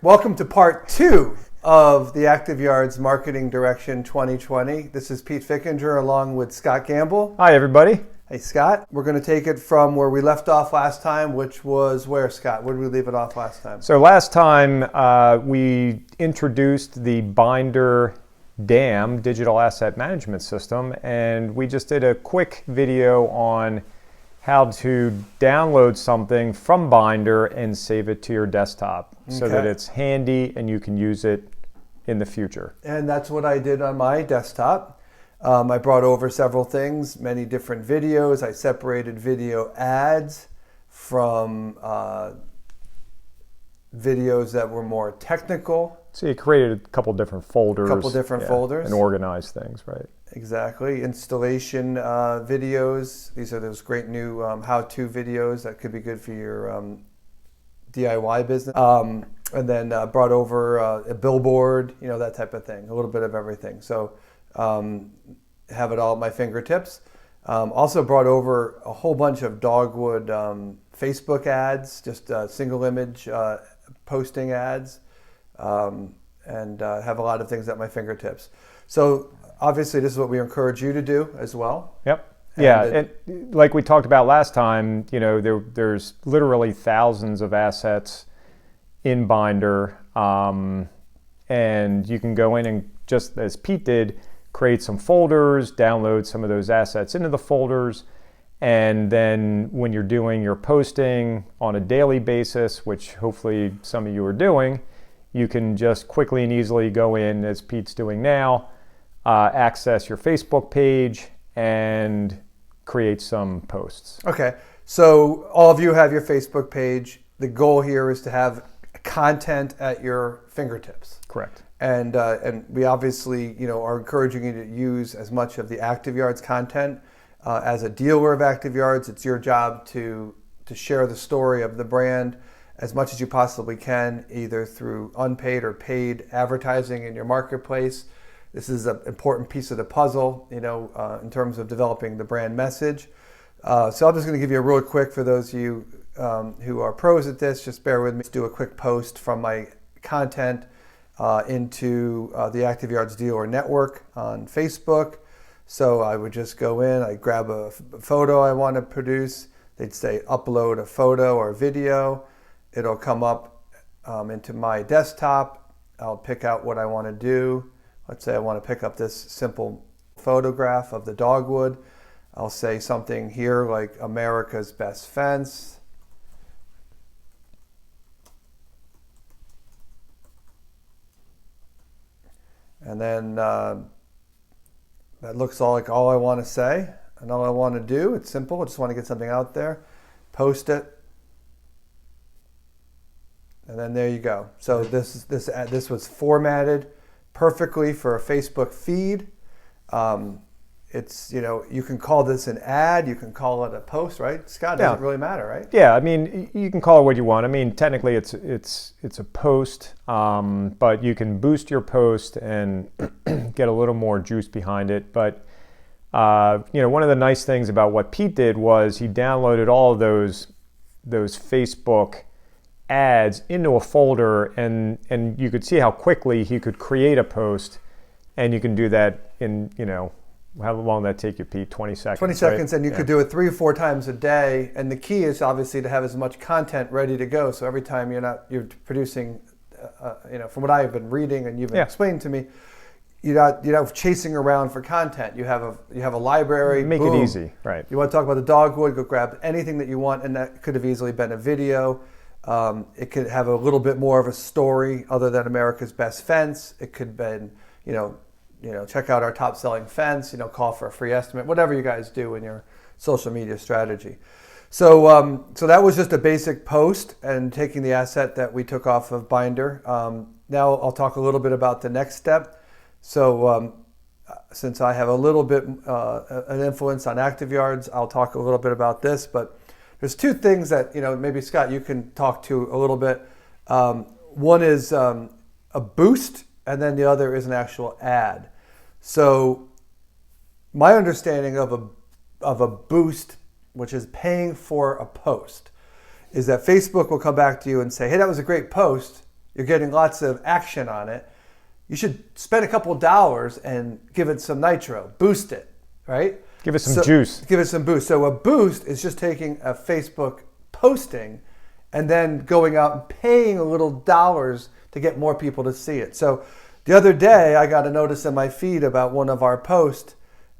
Welcome to part 2 of the ActiveYards Marketing Direction 2020. This is Pete Fickinger along with Scott Gamble. Hi, everybody. Hey, Scott. We're going to take it from where we left off last time, which was where, Scott? Where did we leave it off last time? So last time we introduced the Binder DAM, Digital Asset Management System, and we just did a quick video on how to download something from Binder and save it to your desktop so that it's handy and you can use it in the future. And that's what I did on my desktop. I brought over several things, many different videos. I separated video ads from videos that were more technical. So you created a couple different folders. Folders. And organized things, right? Exactly. Installation videos. These are those great new how-to videos that could be good for your DIY business. And then brought over a billboard, that type of thing. A little bit of everything. So have it all at my fingertips. Also brought over a whole bunch of dogwood Facebook ads, just single image posting ads, and have a lot of things at my fingertips. So obviously this is what we encourage you to do as well. Yep. And like we talked about last time, there's literally thousands of assets in Binder, and you can go in and, just as Pete did, create some folders, download some of those assets into the folders, and then when you're doing your posting on a daily basis, which hopefully some of you are doing, you can just quickly and easily go in, as Pete's doing now, access your Facebook page and create some posts. Okay, so all of you have your Facebook page. The goal here is to have content at your fingertips. Correct. And we obviously, are encouraging you to use as much of the ActiveYards content. As a dealer of ActiveYards, it's your job to share the story of the brand as much as you possibly can, either through unpaid or paid advertising in your marketplace. This is an important piece of the puzzle, in terms of developing the brand message. So I'm just going to give you a real quick, for those of you who are pros at this, just bear with me. Let's do a quick post from my content into the ActiveYards Dealer Network on Facebook. So I would just go in, I grab a photo I want to produce. They'd say upload a photo or video. It'll come up into my desktop. I'll pick out what I want to do. Let's say I want to pick up this simple photograph of the dogwood. I'll say something here like America's best fence. And then that looks like all I want to say and all I want to do. It's simple. I just want to get something out there. Post it. And then there you go. So this was formatted perfectly for a Facebook feed. It's, you can call this an ad, you can call it a post, right? Scott, it doesn't really matter, right? Yeah, I mean, you can call it what you want. I mean, technically it's a post, but you can boost your post and get a little more juice behind it. But, one of the nice things about what Pete did was he downloaded all of those Facebook ads into a folder, and you could see how quickly he could create a post, and you can do that in, how long did that take you, Pete? 20 seconds. 20 seconds, right? And you could do it 3 or 4 times a day. And the key is obviously to have as much content ready to go. So every time you're producing, from what I've been reading and you've been explaining to me, you're not chasing around for content. You have a library. Make it easy, right? You want to talk about the dogwood? Go grab anything that you want, and that could have easily been a video. It could have a little bit more of a story other than America's best fence. It could have been, check out our top selling fence, call for a free estimate, whatever you guys do in your social media strategy. So that was just a basic post and taking the asset that we took off of Binder. Now I'll talk a little bit about the next step. So since I have a little bit an influence on ActiveYards, I'll talk a little bit about this, but there's 2 things that, maybe Scott, you can talk to a little bit. One is a boost, and then the other is an actual ad. So my understanding of a boost, which is paying for a post, is that Facebook will come back to you and say, hey, that was a great post, you're getting lots of action on it, you should spend a couple of dollars and give it some nitro, boost it, right? Give it some juice. Give it some boost. So a boost is just taking a Facebook posting and then going out and paying a little dollars to get more people to see it. So the other day I got a notice in my feed about one of our posts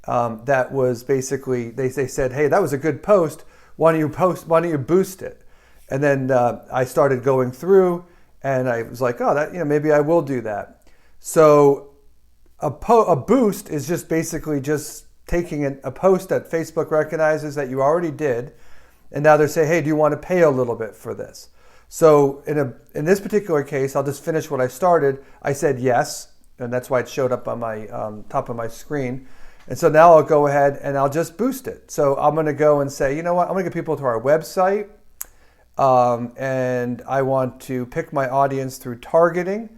that was basically, they said, hey, that was a good post. Why don't you boost it? And then I started going through and I was like, oh, that, maybe I will do that. So a boost is just basically just taking a post that Facebook recognizes that you already did, and now they're saying, hey, do you want to pay a little bit for this? So in this particular case, I'll just finish what I started. I said yes, and that's why it showed up on my top of my screen. And so now I'll go ahead and I'll just boost it. So I'm going to go and say, you know what, I'm going to get people to our website, and I want to pick my audience through targeting.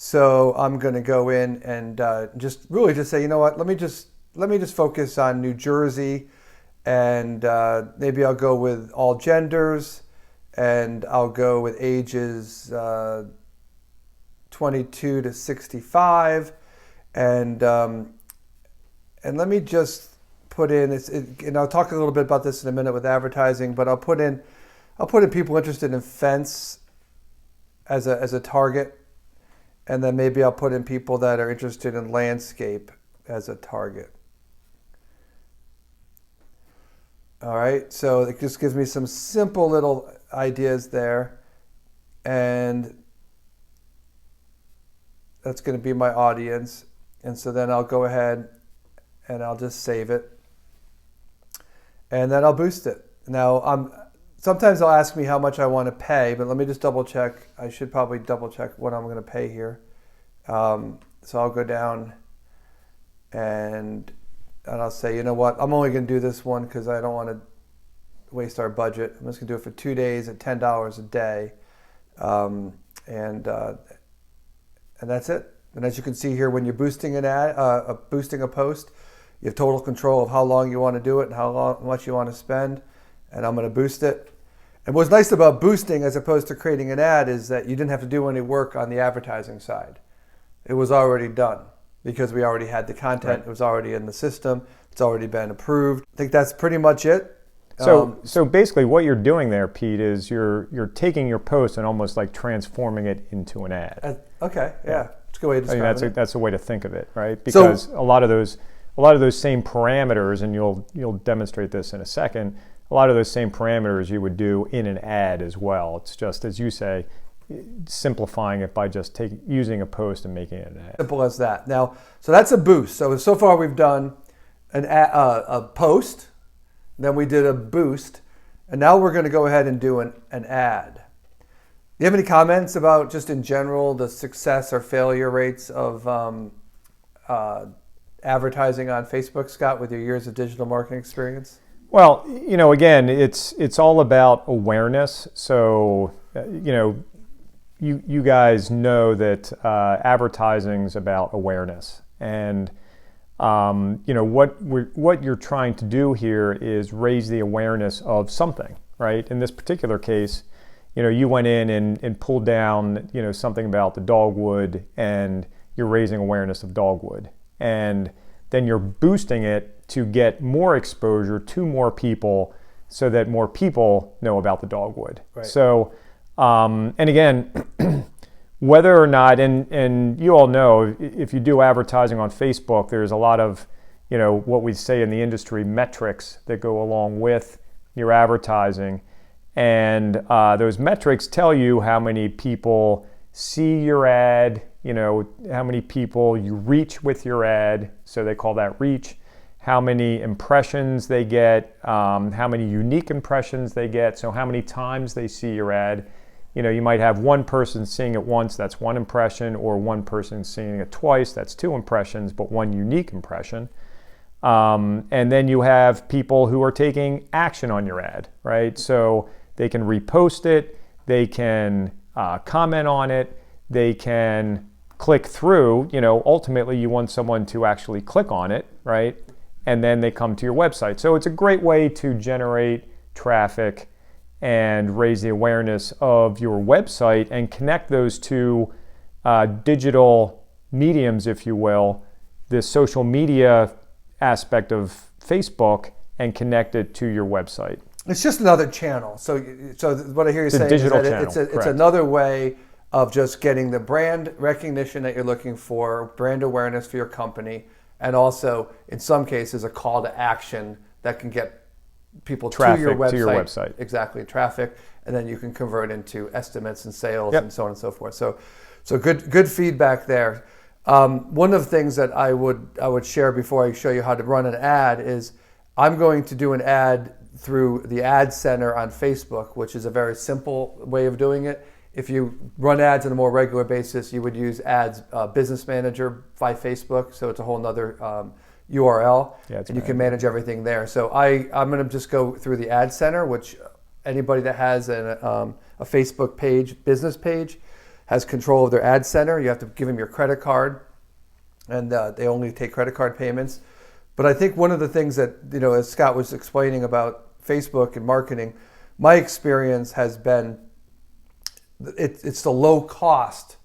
So I'm going to go in and just say, you know what, let me just focus on New Jersey, and maybe I'll go with all genders, and I'll go with ages 22 to 65, and let me just put in and I'll talk a little bit about this in a minute with advertising, but I'll put in people interested in fence as a target. And then maybe I'll put in people that are interested in landscape as a target. All right, so it just gives me some simple little ideas there. And that's going to be my audience. And so then I'll go ahead and I'll just save it. And then I'll boost it. Now, sometimes they'll ask me how much I want to pay, but let me just double check. I should probably double check what I'm going to pay here. So I'll go down and I'll say, you know what, I'm only going to do this one because I don't want to waste our budget. I'm just going to do it for 2 days at $10 a day. And that's it. And as you can see here, when you're boosting an ad, boosting a post, you have total control of how long you want to do it and how much you want to spend. And I'm going to boost it. And what's nice about boosting as opposed to creating an ad is that you didn't have to do any work on the advertising side. It was already done because we already had the content. Right. It was already in the system. It's already been approved. I think that's pretty much it. So basically what you're doing there, Pete, is you're taking your post and almost like transforming it into an ad. Okay, yeah. It's a good way to describe it. That's a way to think of it, right? Because a lot of those same parameters, and you'll demonstrate this in a second, a lot of those same parameters you would do in an ad as well. It's just, as you say, simplifying it by just using a post and making it an ad. Simple as that. Now, so that's a boost. So far we've done a post, then we did a boost, and now we're going to go ahead and do an ad. Do you have any comments about just in general the success or failure rates of advertising on Facebook, Scott, with your years of digital marketing experience? Well, again, it's all about awareness. So, you guys know that advertising's about awareness, and what you're trying to do here is raise the awareness of something, right? In this particular case, you went in and pulled down, something about the dogwood, and you're raising awareness of dogwood, and then you're boosting it to get more exposure to more people so that more people know about the dogwood. Right. So, and again, whether or not, and you all know, if you do advertising on Facebook, there's a lot of, what we say in the industry, metrics that go along with your advertising. And those metrics tell you how many people see your ad, how many people you reach with your ad, so they call that reach, how many impressions they get, how many unique impressions they get, so how many times they see your ad. You might have one person seeing it once, that's one impression, or one person seeing it twice, that's 2 impressions, but 1 unique impression. And then you have people who are taking action on your ad, right? So they can repost it, they can comment on it, they can click through. Ultimately you want someone to actually click on it, right? And then they come to your website. So it's a great way to generate traffic and raise the awareness of your website and connect those two digital mediums, if you will, the social media aspect of Facebook, and connect it to your website. It's just another channel. So what I hear you saying is that it's another way of just getting the brand recognition that you're looking for, brand awareness for your company, and also, in some cases, a call to action that can get people traffic to your website. Exactly, traffic, and then you can convert into estimates and sales Yep. and so on and so forth. So good feedback there. One of the things that I would share before I show you how to run an ad is I'm going to do an ad through the Ad Center on Facebook, which is a very simple way of doing it. If you run ads on a more regular basis, you would use Ads Business Manager by Facebook, so it's a whole nother URL, and you can manage everything there. So I'm going to just go through the Ad Center, which anybody that has a Facebook page, business page, has control of their Ad Center. You have to give them your credit card, and they only take credit card payments. But I think one of the things that, as Scott was explaining about Facebook and marketing, my experience has been it's the low cost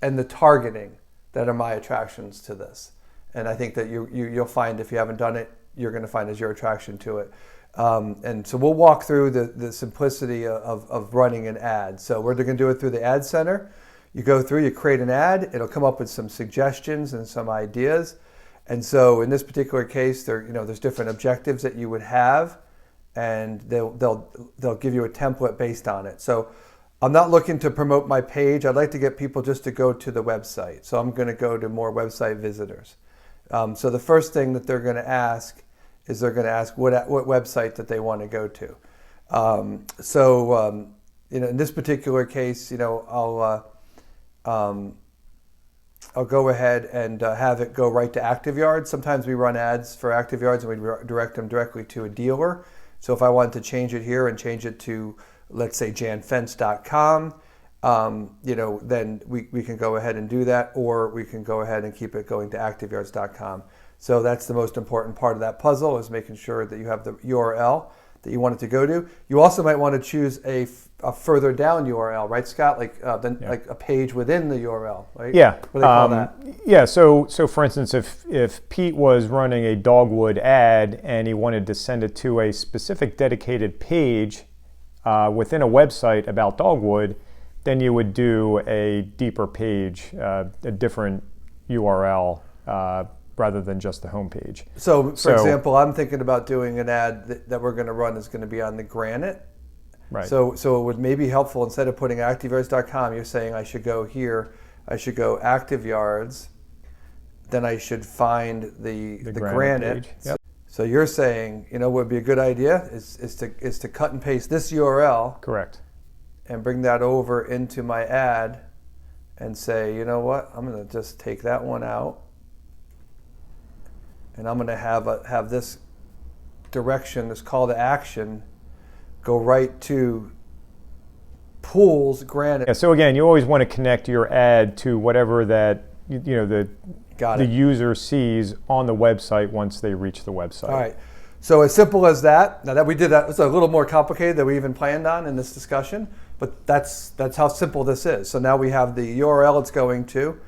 and the targeting that are my attractions to this. And I think that you'll find, if you haven't done it, you're going to find is your attraction to it. And so we'll walk through the simplicity of running an ad. So we're going to do it through the Ad Center. You go through, you create an ad, it'll come up with some suggestions and some ideas. And so in this particular case, there's different objectives that you would have, and they'll give you a template based on it. So I'm not looking to promote my page. I'd like to get people just to go to the website. So I'm going to go to more website visitors. So the first thing that they're going to ask is what website that they want to go to. In this particular case, I'll go ahead and have it go right to ActiveYards. Sometimes we run ads for ActiveYards and we direct them directly to a dealer. So if I wanted to change it here and change it to, let's say, janfence.com, then we can go ahead and do that, or we can go ahead and keep it going to ActiveYards.com. So that's the most important part of that puzzle, is making sure that you have the URL that you want it to go to. You also might want to choose a further down URL, right, Scott? Like a page within the URL, right? Yeah. What do they call that? Yeah. So for instance, if Pete was running a dogwood ad and he wanted to send it to a specific dedicated page within a website about dogwood, then you would do a deeper page, a different URL, rather than just the homepage. So, for example, I'm thinking about doing an ad that we're going to run is going to be on the Granite. Right. So it would maybe helpful, instead of putting ActiveYards.com, you're saying I should go here, I should go ActiveYards, then I should find the Granite. Yep. So you're saying, what would be a good idea is to cut and paste this URL. Correct. And bring that over into my ad and say, you know what, I'm going to just take that one out, and I'm going to have this direction, this call to action, go right to Pools Granite. Yeah, so again, you always want to connect your ad to whatever that the user sees on the website once they reach the website. All right. So as simple as that. Now that we did that, it's a little more complicated than we even planned on in this discussion, but that's how simple this is. So now we have the URL it's going to.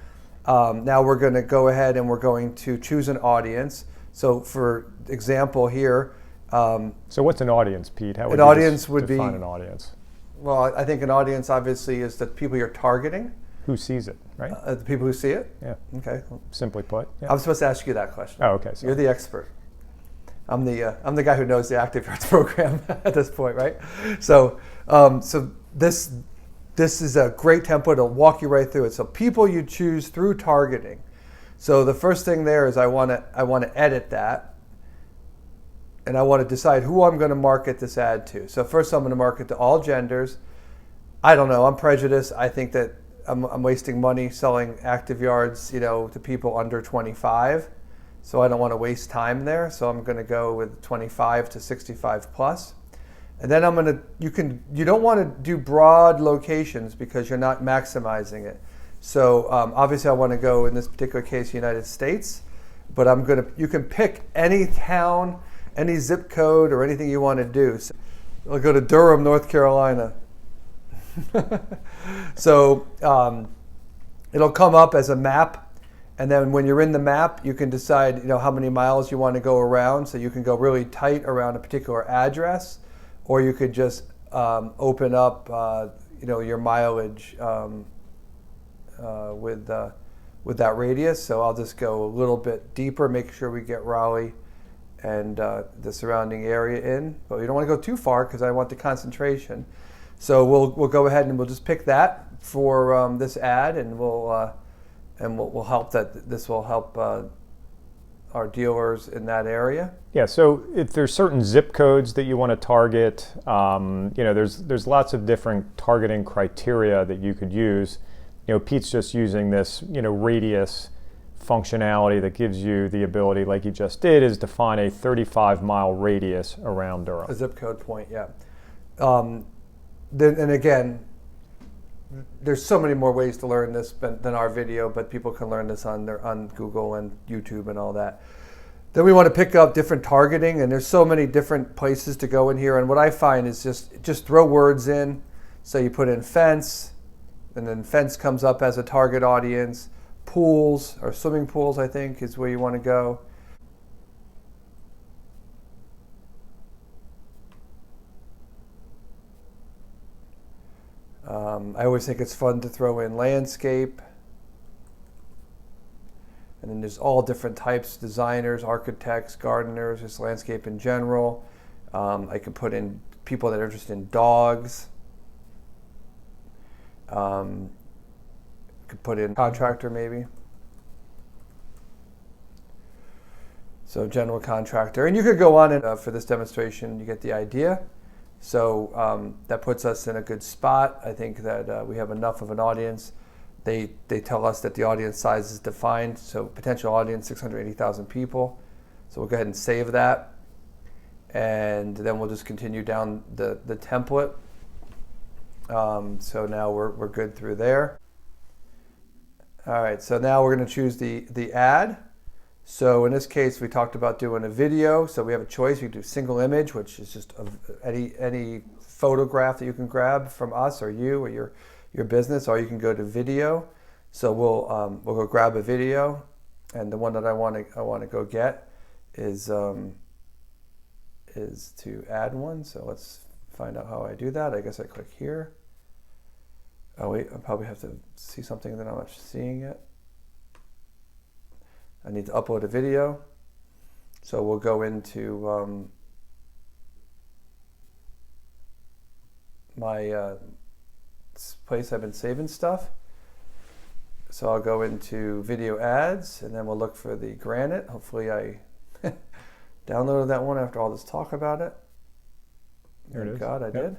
Now we're going to go ahead and we're going to choose an audience. So for example here. So what's an audience, Pete? How would an audience would define be an audience? Well, I think an audience obviously is the people you're targeting. Who sees it, right? The people who see it? Yeah. Okay. Simply put. Yeah. I'm supposed to ask you that question. Oh, okay. You're the expert. I'm the guy who knows the ActiveYards program at this point, right? So this is a great template. It'll walk you right through it. So people you choose through targeting. So the first thing there is I want to edit that, and I want to decide who I'm going to market this ad to. So first I'm going to market to all genders. I don't know. I'm prejudiced. I think that I'm wasting money selling ActiveYards, to people under 25. So I don't want to waste time there. So I'm going to go with 25 to 65 plus. And then you don't want to do broad locations because you're not maximizing it. So obviously I want to go, in this particular case, United States, but you can pick any town, any zip code, or anything you want to do. I'll go to Durham, North Carolina. So it'll come up as a map, and then when you're in the map, you can decide, how many miles you want to go around. So you can go really tight around a particular address, or you could just open up, your mileage with that radius. So I'll just go a little bit deeper, make sure we get Raleigh and the surrounding area in, but we don't want to go too far because I want the concentration. So we'll go ahead and we'll just pick that for this ad, and we'll help that. This will help our dealers in that area. Yeah. So if there's certain zip codes that you want to target, there's lots of different targeting criteria that you could use. Pete's just using this radius functionality that gives you the ability, like he just did, is to find a 35-mile radius around Durham. A zip code point, yeah. And again, there's so many more ways to learn this than our video, but people can learn this on Google and YouTube and all that. Then we want to pick up different targeting, and there's so many different places to go in here. And what I find is just throw words in. So you put in fence, and then fence comes up as a target audience. Pools or swimming pools, I think, is where you want to go. I always think it's fun to throw in landscape. And then there's all different types: designers, architects, gardeners, just landscape in general. I could put in people that are interested in dogs. Could put in contractor maybe. So general contractor. And you could go on and for this demonstration, you get the idea. So that puts us in a good spot. I think that we have enough of an audience. They tell us that the audience size is defined. So potential audience, 680,000 people. So we'll go ahead and save that. And then we'll just continue down the template. So now we're good through there. All right, so now we're going to choose the ad. So in this case, we talked about doing a video. So we have a choice. You can do single image, which is just any photograph that you can grab from us or you or your business, or you can go to video. So we'll go grab a video, and the one that I want to go get is to add one. So let's find out how I do that. I guess I click here. Oh wait, I probably have to see something that I'm not seeing yet. I need to upload a video. So we'll go into my place I've been saving stuff. So I'll go into video ads, and then we'll look for the granite. Hopefully I downloaded that one after all this talk about it. There it is. God, I did.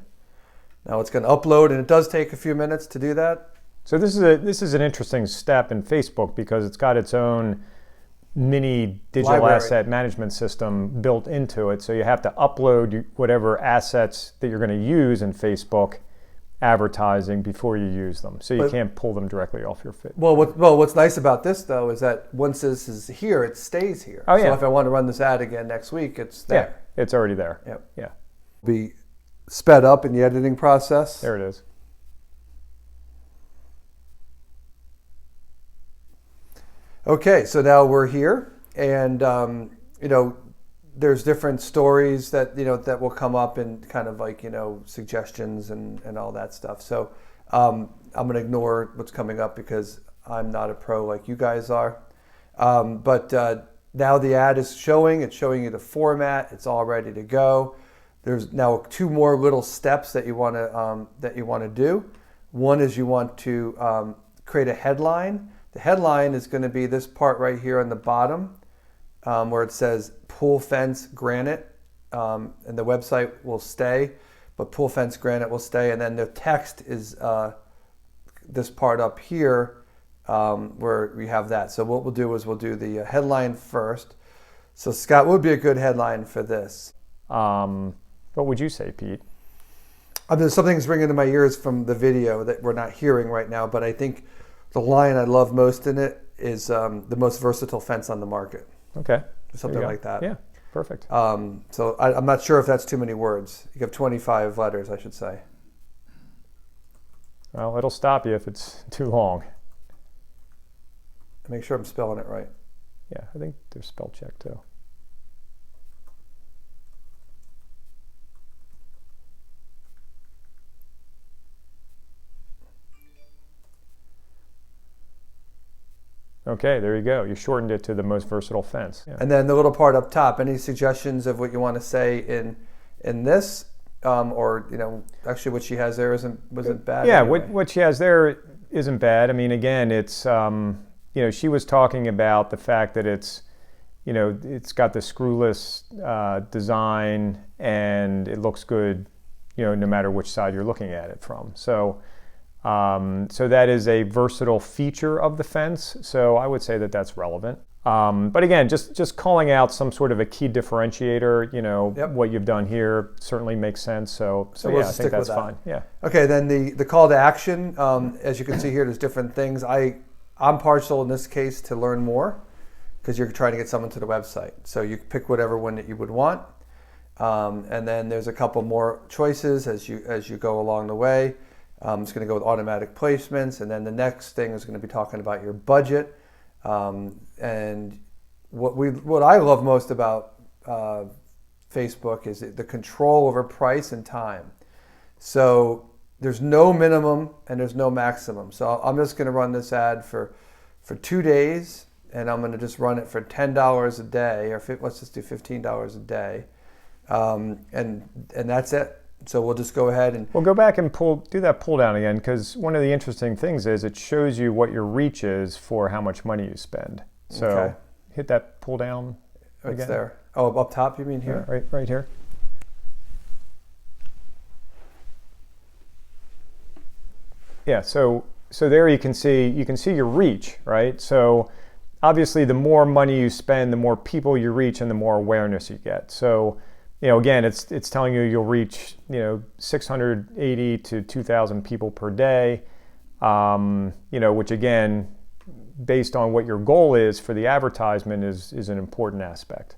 Now it's going to upload, and it does take a few minutes to do that. So this is an interesting step in Facebook because it's got its own mini digital library asset management system built into it. So you have to upload whatever assets that you're going to use in Facebook advertising before you use them. So you can't pull them directly off your feed. Well, what's nice about this though is that once this is here, it stays here. Oh, yeah. So if I want to run this ad again next week, it's there. Yeah, it's already there. Yep. Yeah. Be sped up in the editing process. There it is. Okay, so now we're here, and there's different stories that that will come up and kind of like suggestions and all that stuff. So I'm going to ignore what's coming up because I'm not a pro like you guys are. But now the ad is showing. It's showing you the format. It's all ready to go. There's now 2 more little steps that you want to do. One is you want to create a headline. The headline is going to be this part right here on the bottom where it says pool fence granite, and the website will stay, but pool fence granite will stay. And then the text is this part up here where we have that. So what we'll do is we'll do the headline first. So Scott, what would be a good headline for this? What would you say, Pete? There's something's ringing in my ears from the video that we're not hearing right now, but I think the line I love most in it is the most versatile fence on the market. Okay. Something like that. Yeah. Perfect. So I'm not sure if that's too many words. You have 25 letters, I should say. Well, it'll stop you if it's too long. Make sure I'm spelling it right. Yeah, I think there's spell check too. Okay, there you go. You shortened it to the most versatile fence. Yeah. And then the little part up top, any suggestions of what you want to say in this? Or, actually what she has there wasn't bad. Yeah, anyway. what she has there isn't bad. I mean, again, it's, she was talking about the fact that it's got the screwless design and it looks good, no matter which side you're looking at it from. So that is a versatile feature of the fence. So I would say that that's relevant. But again, just calling out some sort of a key differentiator, Yep. What you've done here certainly makes sense. So we'll yeah, I think that's fine. Yeah. Okay, then the call to action, as you can see here, there's different things. I'm partial in this case to learn more because you're trying to get someone to the website. So you pick whatever one that you would want. And then there's a couple more choices as you go along the way. It's going to go with automatic placements. And then the next thing is going to be talking about your budget. And what I love most about Facebook is the control over price and time. So there's no minimum and there's no maximum. So I'm just going to run this ad for 2 days, and I'm going to just run it for $10 a day, or let's just do $15 a day, and that's it. So we'll just go ahead and we'll go back and do that pull down again, because one of the interesting things is it shows you what your reach is for how much money you spend. So Okay. Hit that pull down it's again. there. Oh, up top, you mean here? Yeah, right here. Yeah, so there you can see your reach, right? So obviously the more money you spend, the more people you reach and the more awareness you get. So again, it's telling you you'll reach 680 to 2,000 people per day, which again, based on what your goal is for the advertisement is an important aspect.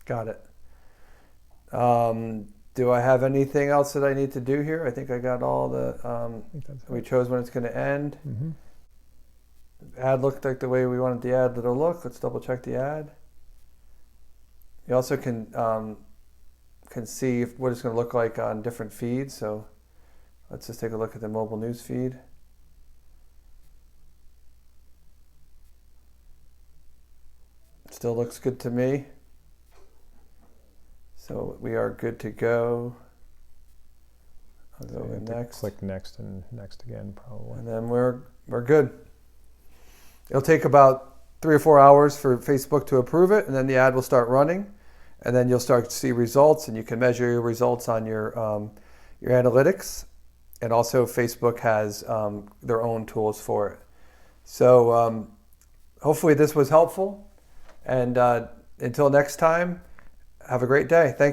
Got it. Do I have anything else that I need to do here? I think I got all the, we chose when it's going to end. Mm-hmm. Ad looked like the way we wanted the ad to look. Let's double check the ad. You also can see what it's going to look like on different feeds. So let's just take a look at the mobile news feed. Still looks good to me. So we are good to go. I'll go next. Click next and next again, probably. And then we're good. It'll take about 3 or 4 hours for Facebook to approve it, and then the ad will start running, and then you'll start to see results, and you can measure your results on your analytics, and also Facebook has their own tools for it. So hopefully this was helpful, and until next time, have a great day. Thank you.